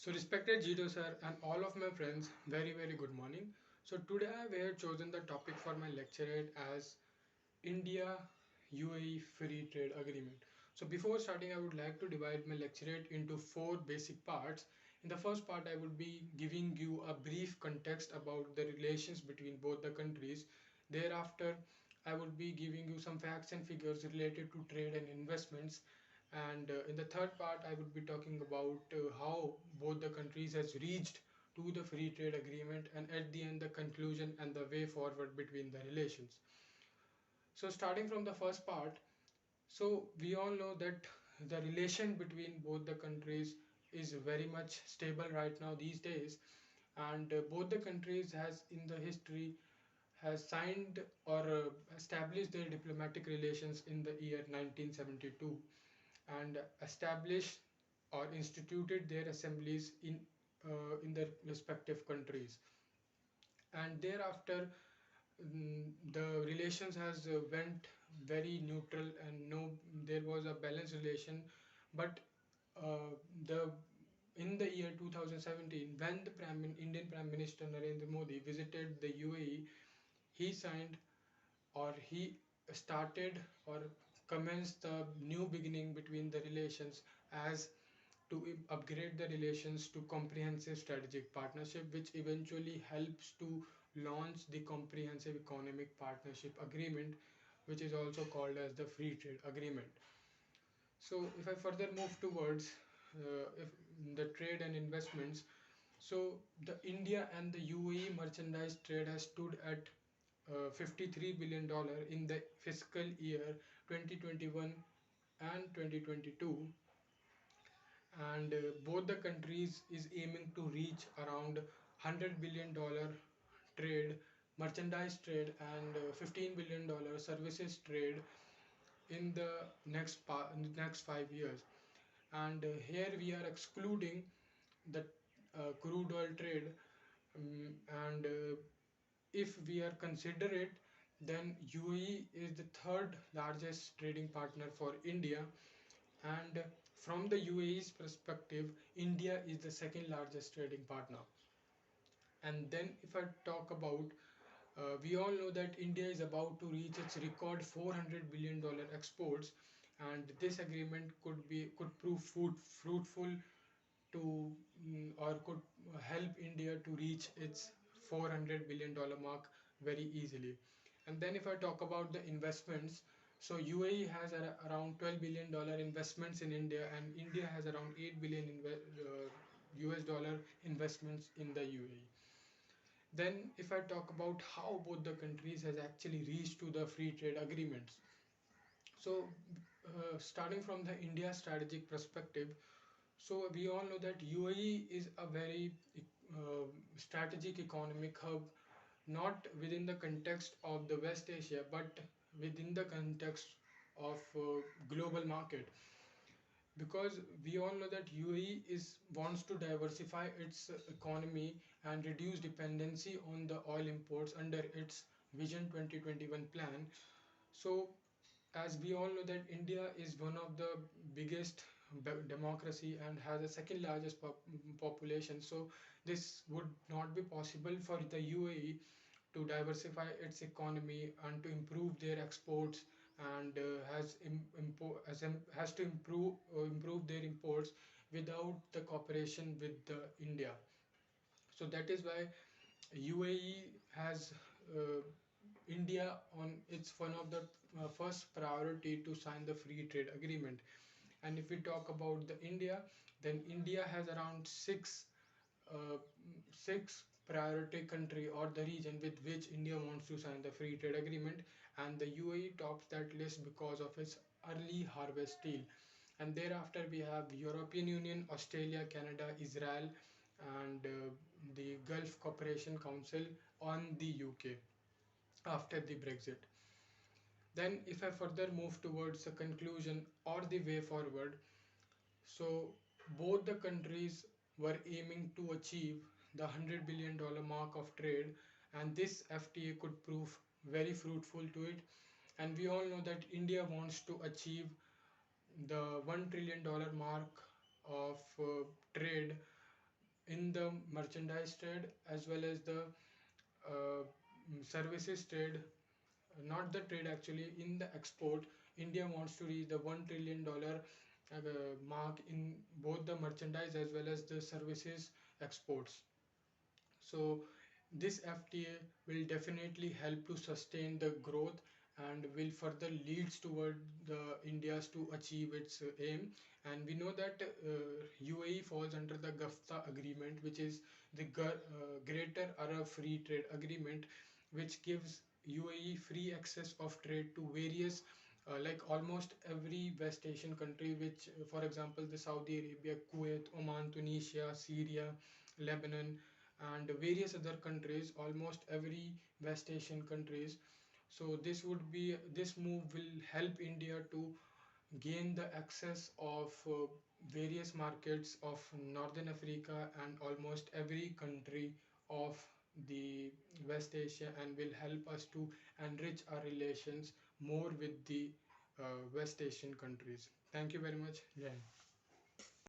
So respected Jito sir and all of my friends, very good morning. So today I have chosen the topic for my lecturate as India UAE Free Trade Agreement. So before starting, I would like to divide my lecturate into four basic parts. In the first part, I would be giving you a brief context about the relations between both the countries. Thereafter, I would be giving you some facts and figures related to trade and investments. And in the third part, I would be talking about how both the countries has reached to the free trade agreement, and at the end, the conclusion and the way forward between the relations. So starting from the first part, so we all know that the relation between both the countries is very much stable right now these days, and both the countries has in the history has signed or established their diplomatic relations in the year 1972 and established or instituted their assemblies in their respective countries, and thereafter the relations has went very neutral, and no, there was a balanced relation. But the in the year 2017, when the Indian Prime Minister Narendra Modi visited the UAE, he signed or he started or commenced the new beginning between the relations as to upgrade the relations to comprehensive strategic partnership, which eventually helps to launch the comprehensive economic partnership agreement, which is also called as the free trade agreement. So if I further move towards if the trade and investments, so the India and the UAE merchandise trade has stood at $53 billion in the fiscal year 2021 and 2022, and both the countries is aiming to reach around $100 billion trade, merchandise trade, and $15 billion services trade in the next 5 years. And here we are excluding the crude oil trade, and if we are considerate, then UAE is the third largest trading partner for India, and from the UAE's perspective, India is the second largest trading partner. And then if I talk about, we all know that India is about to reach its record $400 billion exports, and this agreement could prove fruitful to or could help India to reach its $400 billion mark very easily. And then if I talk about the investments, so UAE has around $12 billion investments in India, and India has around 8 billion US dollar investments in the UAE. Then if I talk about how both the countries has actually reached to the free trade agreements, so starting from the India strategic perspective, so we all know that UAE is a very strategic economic hub, not within the context of the West Asia, but within the context of global market, because we all know that UAE is wants to diversify its economy and reduce dependency on the oil imports under its Vision 2021 plan. So as we all know that India is one of the biggest democracy and has the second largest population, so this would not be possible for the UAE to diversify its economy and to improve their exports, and has to improve their imports without the cooperation with the India. So that is why UAE has uh, India on its one of the first priority to sign the free trade agreement. And if we talk about the India, then India has around uh, six priority country or the region with which India wants to sign the free trade agreement, and the UAE tops that list because of its early harvest deal. And thereafter we have European Union, Australia, Canada, Israel, and the Gulf Cooperation Council on the UK after the Brexit. Then if I further move towards the conclusion or the way forward, so both the countries were aiming to achieve the $100 billion mark of trade, and this FTA could prove very fruitful to it. And we all know that India wants to achieve the $1 trillion mark of trade in the merchandise trade as well as the uh, services trade, not the trade actually, in the export. India wants to reach the $1 trillion mark in both the merchandise as well as the services exports. So this FTA will definitely help to sustain the growth and will further leads toward the India's to achieve its aim. And we know that UAE falls under the GAFTA agreement, which is the Greater Arab Free Trade Agreement, which gives UAE free access of trade to various like almost every West Asian country, which for example the Saudi Arabia, Kuwait, Oman, Tunisia, Syria, Lebanon, and various other countries, almost every West Asian countries. So this move will help India to gain the access of various markets of Northern Africa and almost every country of the West Asia, and will help us to enrich our relations more with the West Asian countries. Thank you very much, Jai.